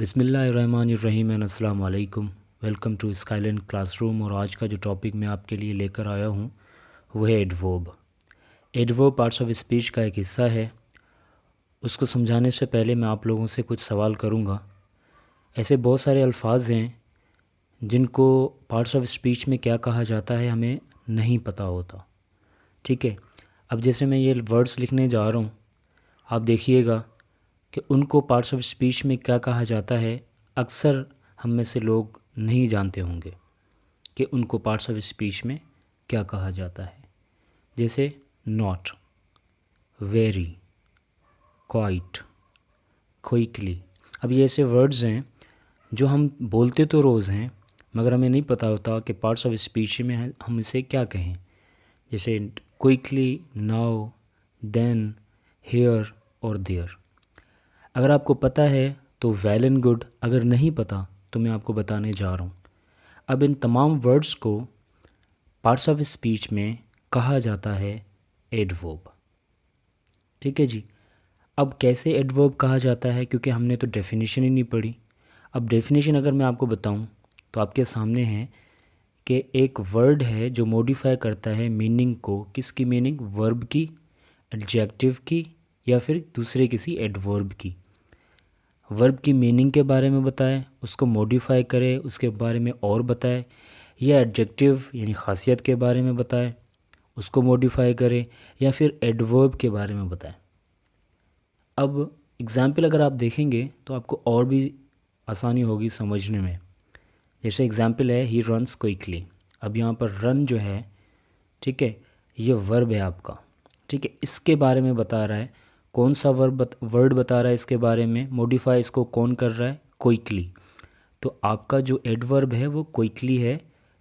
बिस्मिल्लाहिर्रहमानिर्रहीम एंड अस्सलाम वालेकुम। Welcome to Skyland classroom. और आज का जो टॉपिक मैं आपके लिए लेकर आया हूँ वो है adverb. Adverb parts of speech का एक हिस्सा है। उसको समझाने से पहले मैं आप लोगों से कुछ सवाल करूँगा। ऐसे बहुत सारे अल्फाज हैं जिनको पार्ट्स ऑफ स्पीच में क्या कहा जाता है हमें नहीं पता होता। ठीक है, अब जैसे मैं ये वर्ड्स लिखने जा रहा हूँ, आप देखिएगा कि उनको पार्ट्स ऑफ स्पीच में क्या कहा जाता है। अक्सर हम में से लोग नहीं जानते होंगे कि उनको पार्ट्स ऑफ स्पीच में क्या कहा जाता है। जैसे नॉट, वेरी, क्वाइट, क्विकली। अब ये ऐसे वर्ड्स हैं जो हम बोलते तो रोज़ हैं मगर हमें नहीं पता होता कि पार्ट्स ऑफ स्पीच में हम इसे क्या कहें। जैसे क्विकली, नाउ, देन, हियर और देयर। अगर आपको पता है तो वेल एंड गुड, अगर नहीं पता तो मैं आपको बताने जा रहा हूँ। अब इन तमाम वर्ड्स को पार्ट्स ऑफ स्पीच में कहा जाता है एडवर्ब। ठीक है जी। अब कैसे एडवर्ब कहा जाता है, क्योंकि हमने तो डेफिनेशन ही नहीं पढ़ी। अब डेफिनेशन अगर मैं आपको बताऊं तो आपके सामने है कि एक वर्ड है जो मॉडिफाई करता है मीनिंग को। किसकी मीनिंग? वर्ब की, एडजेक्टिव की या फिर दूसरे किसी एडवर्ब की। वर्ब की मीनिंग के बारे में बताए, उसको मॉडिफाई करे, उसके बारे में और बताए, या एडजेक्टिव यानी खासियत के बारे में बताए, उसको मॉडिफाई करे, या फिर एडवर्ब के बारे में बताए। अब एग्ज़ाम्पल अगर आप देखेंगे तो आपको और भी आसानी होगी समझने में। जैसे एग्ज़ाम्पल है ही रन्स क्विकली। अब यहाँ पर रन जो है, ठीक है, ये वर्ब है आपका। ठीक है, इसके बारे में बता रहा है। कौन सा वर्ड बता रहा है इसके बारे में? मॉडिफाई इसको कौन कर रहा है? क्विकली। तो आपका जो एडवर्ब है वो क्विकली है,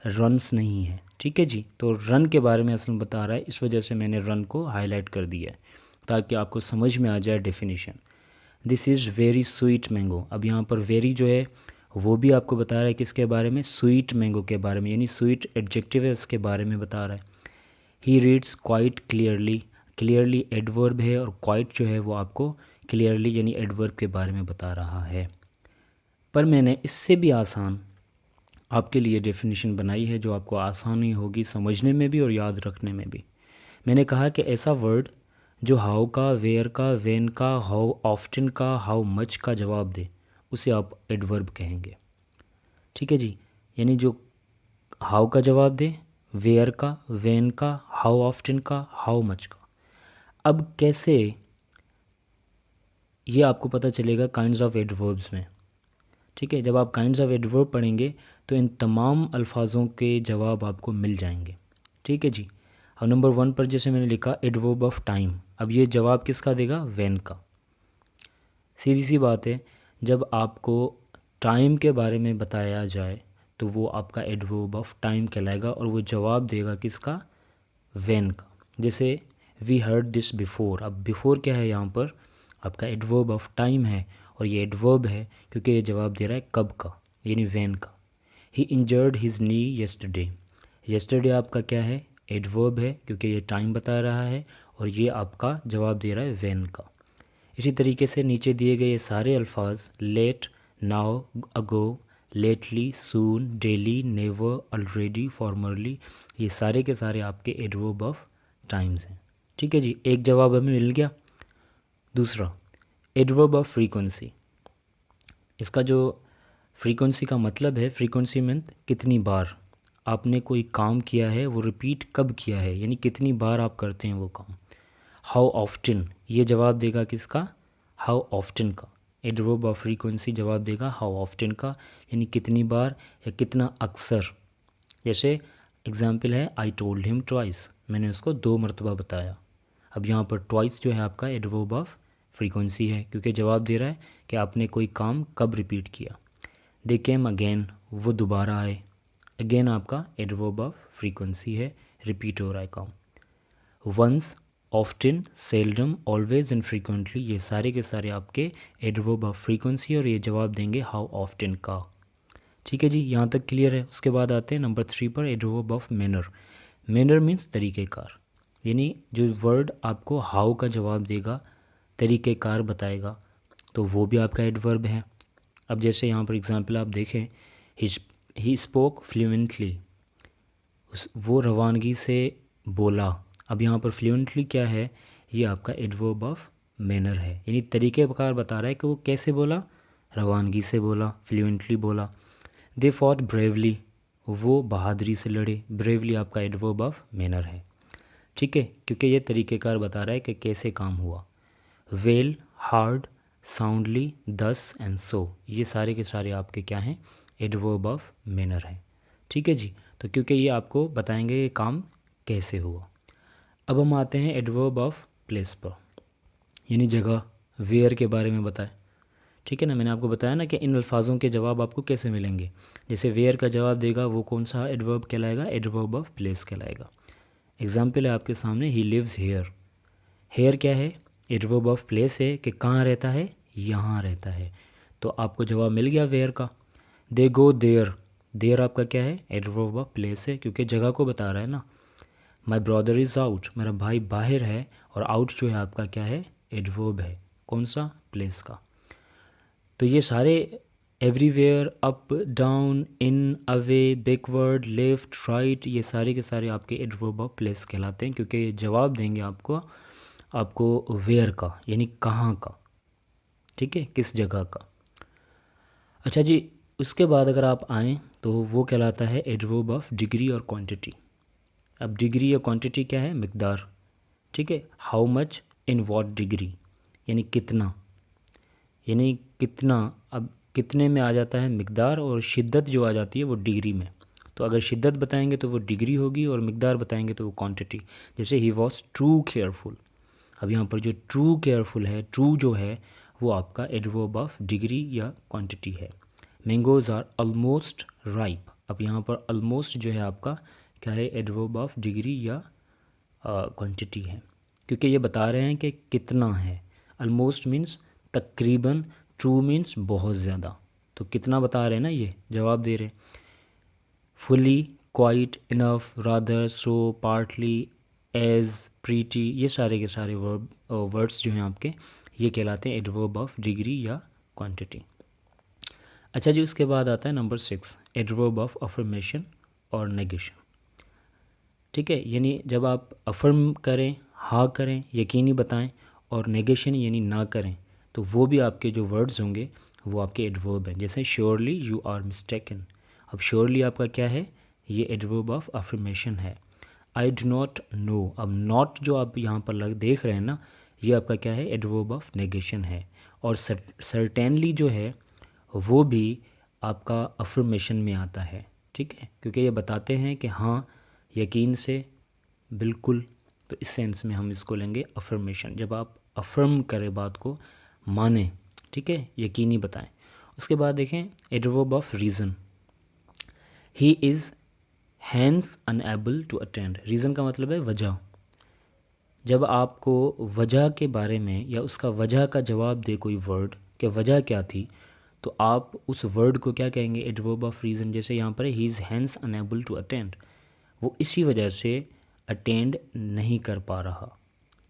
रन्स नहीं है। ठीक है जी। तो रन के बारे में असल में बता रहा है, इस वजह से मैंने रन को हाईलाइट कर दिया है ताकि आपको समझ में आ जाए definition. This is very sweet mango. अब यहाँ पर वेरी जो है वो भी आपको बता रहा है किसके बारे में? स्वीट मैंगो के बारे में, यानी स्वीट एडजेक्टिव है उसके बारे में बता रहा है। He reads quite clearly. Clearly adverb है और क्वाइट जो है वो आपको क्लियरली यानी एडवर्ब के बारे में बता रहा है। पर मैंने इससे भी आसान आपके लिए डेफिनेशन बनाई है जो आपको आसानी होगी समझने में भी और याद रखने में भी। मैंने कहा कि ऐसा वर्ड जो हाउ का, वेयर का, व्हेन का, हाउ ऑफ्टन का, हाउ मच का जवाब दे उसे आप एडवर्ब कहेंगे। ठीक है जी। यानी जो हाउ का जवाब दे, वेयर का, व्हेन का, हाउ ऑफ्टन का, हाउ मच का। अब कैसे ये आपको पता चलेगा काइंड्स ऑफ एडवर्ब्स में। ठीक है, जब आप काइंड्स ऑफ एडवर्ब पढ़ेंगे तो इन तमाम अल्फाजों के जवाब आपको मिल जाएंगे। ठीक है जी। अब नंबर 1 पर जैसे मैंने लिखा एडवर्ब ऑफ टाइम। अब ये जवाब किसका देगा? व्हेन का। सीधी सी बात है, जब आपको टाइम के बारे में बताया जाए तो वो आपका एडवर्ब ऑफ टाइम कहलाएगा और वो जवाब देगा किसका? व्हेन का। जैसे वी हर्ड दिस बिफ़ोर। अब बिफ़ोर क्या है यहाँ पर? आपका एडवर्ब ऑफ टाइम है और ये एडवर्ब है क्योंकि ये जवाब दे रहा है कब का, यानी व्हेन का। ही इंजर्ड हिज नी येस्टरडे। येस्टरडे आपका क्या है? एडवर्ब है क्योंकि ये टाइम बता रहा है और ये आपका जवाब दे रहा है व्हेन का। इसी तरीके से नीचे दिए गए ये सारे अल्फाज लेट, नाउ, अगो, लेटली, सून, डेली, नेवर, ऑलरेडी, फॉर्मरली, ये सारे के सारे आपके एडवर्ब ऑफ टाइम्स हैं। ठीक है जी, एक जवाब हमें मिल गया। दूसरा एडवर्ब ऑफ फ्रीक्वेंसी। इसका जो फ्रीक्वेंसी का मतलब है, फ्रीक्वेंसी मीन्स कितनी बार आपने कोई काम किया है, वो रिपीट कब किया है, यानी कितनी बार आप करते हैं वो काम। हाउ ऑफ्टन, ये जवाब देगा किसका? हाउ ऑफ्टन का। एडवर्ब ऑफ फ्रीक्वेंसी जवाब देगा हाउ ऑफ्टन का, यानी कितनी बार या कितना अक्सर। जैसे एग्जाम्पल है आई टोल्ड हिम ट्वाइस, मैंने उसको 2 मरतबा बताया। अब यहाँ पर ट्वाइस जो है आपका एडवर्ब ऑफ फ्रीक्वेंसी है क्योंकि जवाब दे रहा है कि आपने कोई काम कब रिपीट किया। दे केम अगेन, वो दोबारा आए। अगेन आपका एडवर्ब ऑफ फ्रीक्वेंसी है, रिपीट हो रहा है काम। Once, often, seldom, always and frequently, ये सारे के सारे आपके एडवर्ब ऑफ फ्रीक्वेंसी और ये जवाब देंगे हाउ ऑफ्टन का। ठीक है जी, यहाँ तक क्लियर है। उसके बाद आते हैं नंबर 3 पर, adverb of manner. Manner means तरीक़ेकार, यानी जो वर्ड आपको हाउ का जवाब देगा, तरीक़ेकार बताएगा, तो वो भी आपका एडवर्ब है। अब जैसे यहाँ पर एग्जांपल आप देखें, ही स्पोक फ्लुएंटली, वो रवानगी से बोला। अब यहाँ पर फ्लुएंटली क्या है, ये आपका एडवर्ब ऑफ मैनर है, यानी तरीके प्रकार बता रहा है कि वो कैसे बोला, रवानगी से बोला, फ्लुएंटली बोला। दे फॉट ब्रेवली, वो बहादुरी से लड़े। ब्रेवली आपका एडवर्ब ऑफ मैनर है, ठीक है, क्योंकि ये तरीक़ेकार बता रहा है कि कैसे काम हुआ। वेल, हार्ड, साउंडली, दस एंड सो, ये सारे के सारे आपके क्या हैं, एडवर्ब ऑफ मैनर हैं, ठीक है जी। तो क्योंकि ये आपको बताएंगे कि काम कैसे हुआ। अब हम आते हैं एडवर्ब ऑफ प्लेस पर, यानी जगह, वेयर के बारे में बताएं, ठीक है ना। मैंने आपको बताया ना कि इन अल्फाजों के जवाब आपको कैसे मिलेंगे। जैसे वेयर का जवाब देगा वो कौन सा एडवर्ब कहलाएगा, एडवर्ब ऑफ प्लेस कहलाएगा। एग्जाम्पल है आपके सामने, ही लिव्स हेयर। हेयर क्या है, एडवर्ब ऑफ प्लेस है कि कहाँ रहता है, यहाँ रहता है, तो आपको जवाब मिल गया वेयर का। दे गो देयर, देयर आपका क्या है, एडवर्ब ऑफ प्लेस है, क्योंकि जगह को बता रहा है ना। माई ब्रदर इज़ आउट, मेरा भाई बाहर है, और आउट जो है आपका क्या है, एडवर्ब है, कौन सा, प्लेस का। तो ये सारे एवरीवेयर, अप, डाउन, इन, अवे, बैकवर्ड, लेफ्ट, राइट, ये सारे के सारे आपके एडवर्ब ऑफ प्लेस कहलाते हैं, क्योंकि ये जवाब देंगे आपको वेयर का, यानी कहाँ का, ठीक है, किस जगह का। अच्छा जी, उसके बाद अगर आप आएँ तो वो कहलाता है एडवर्ब ऑफ डिग्री और क्वांटिटी। अब डिग्री या क्वांटिटी क्या है, मिकदार, ठीक है। How much, in what degree, यानी कितना, यानी कितना। अब कितने में आ जाता है मिकदार, और शिद्दत जो आ जाती है वो डिग्री में। तो अगर शिद्दत बताएंगे तो वो डिग्री होगी, और मिकदार बताएंगे तो वो क्वांटिटी। जैसे ही वॉज ट्रू केयरफुल, अब यहाँ पर जो ट्रू केयरफुल है, ट्रू जो है वो आपका एडवर्ब ऑफ डिग्री या क्वांटिटी है। मैंगोज़ आर ऑलमोस्ट राइप, अब यहाँ पर ऑलमोस्ट जो है आपका क्या है, एडवर्ब ऑफ डिग्री या क्वांटिटी है, क्योंकि ये बता रहे हैं कि कितना है। ऑलमोस्ट मीन्स तकरीबन, ट्रू मीन्स बहुत ज़्यादा, तो कितना बता रहे हैं ना, ये जवाब दे रहे। फुली, क्वाइट, इनफ, रादर, सो, पार्टली, एज, प्रीटी, ये सारे के सारे वर्ड्स जो हैं आपके, ये कहलाते हैं एडवर्ब ऑफ डिग्री या क्वांटिटी। अच्छा जी, उसके बाद आता है नंबर 6, एडवर्ब ऑफ अफर्मेशन और नेगेशन, ठीक है। यानी जब आप अफर्म करें, हाँ करें, यकीनी बताएं, और नेगेशन यानी ना करें, तो वो भी आपके जो वर्ड्स होंगे वो आपके एडवर्ब हैं। जैसे श्योरली यू आर मिस्टेकन, अब श्योरली आपका क्या है, ये एडवर्ब ऑफ अफर्मेशन है। आई डू नॉट नो, अब नॉट जो आप यहाँ पर देख रहे हैं ना, ये आपका क्या है, एडवर्ब ऑफ नेगेशन है। और सर्टेनली जो है वो भी आपका अफर्मेशन में आता है, ठीक है, क्योंकि ये बताते हैं कि हाँ, यकीन से, बिल्कुल, तो इस सेंस में हम इसको लेंगे अफर्मेशन। जब आप अफर्म करें, बात को माने, ठीक है, यकीनी बताएं। उसके बाद देखें adverb of reason, he is hence unable to attend, reason का मतलब है वजह। जब आपको वजह के बारे में या उसका वजह का जवाब दे कोई वर्ड कि वजह क्या थी, तो आप उस वर्ड को क्या कहेंगे, एडवर्ब ऑफ रीज़न। जैसे यहाँ पर he is hence unable to attend, वो इसी वजह से अटेंड नहीं कर पा रहा,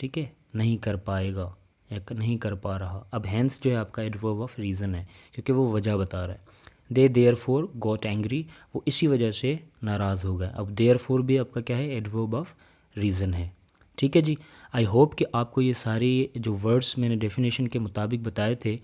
ठीक है, नहीं कर पाएगा या नहीं कर पा रहा। अब हैंस जो है आपका एडवर्ब ऑफ रीज़न है, क्योंकि वो वजह बता रहा है। दे देयरफॉर गॉट एंग्री, वो इसी वजह से नाराज़ हो गए। अब देयरफॉर भी आपका क्या है, एडवर्ब ऑफ रीज़न है, ठीक है जी। आई होप कि आपको ये सारे जो वर्ड्स मैंने डेफिनेशन के मुताबिक बताए थे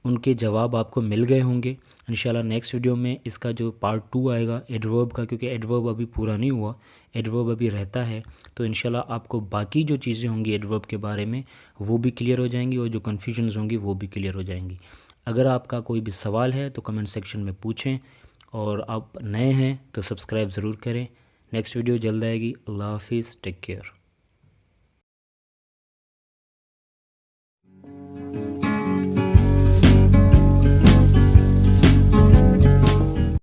उनके जवाब आपको मिल गए होंगे। इंशाल्लाह नेक्स्ट वीडियो में इसका जो पार्ट 2 आएगा एडवर्ब का, क्योंकि एडवर्ब अभी पूरा नहीं हुआ, एडवर्ब अभी रहता है, तो इंशाल्लाह आपको बाकी जो चीज़ें होंगी एडवर्ब के बारे में वो भी क्लियर हो जाएंगी, और जो कन्फ्यूजन्स होंगी वो भी क्लियर हो जाएंगी। अगर आपका कोई भी सवाल है तो कमेंट सेक्शन में पूछें, और आप नए हैं तो सब्सक्राइब ज़रूर करें। नेक्स्ट वीडियो जल्द आएगी। अल्लाह हाफिज़, टेक केयर।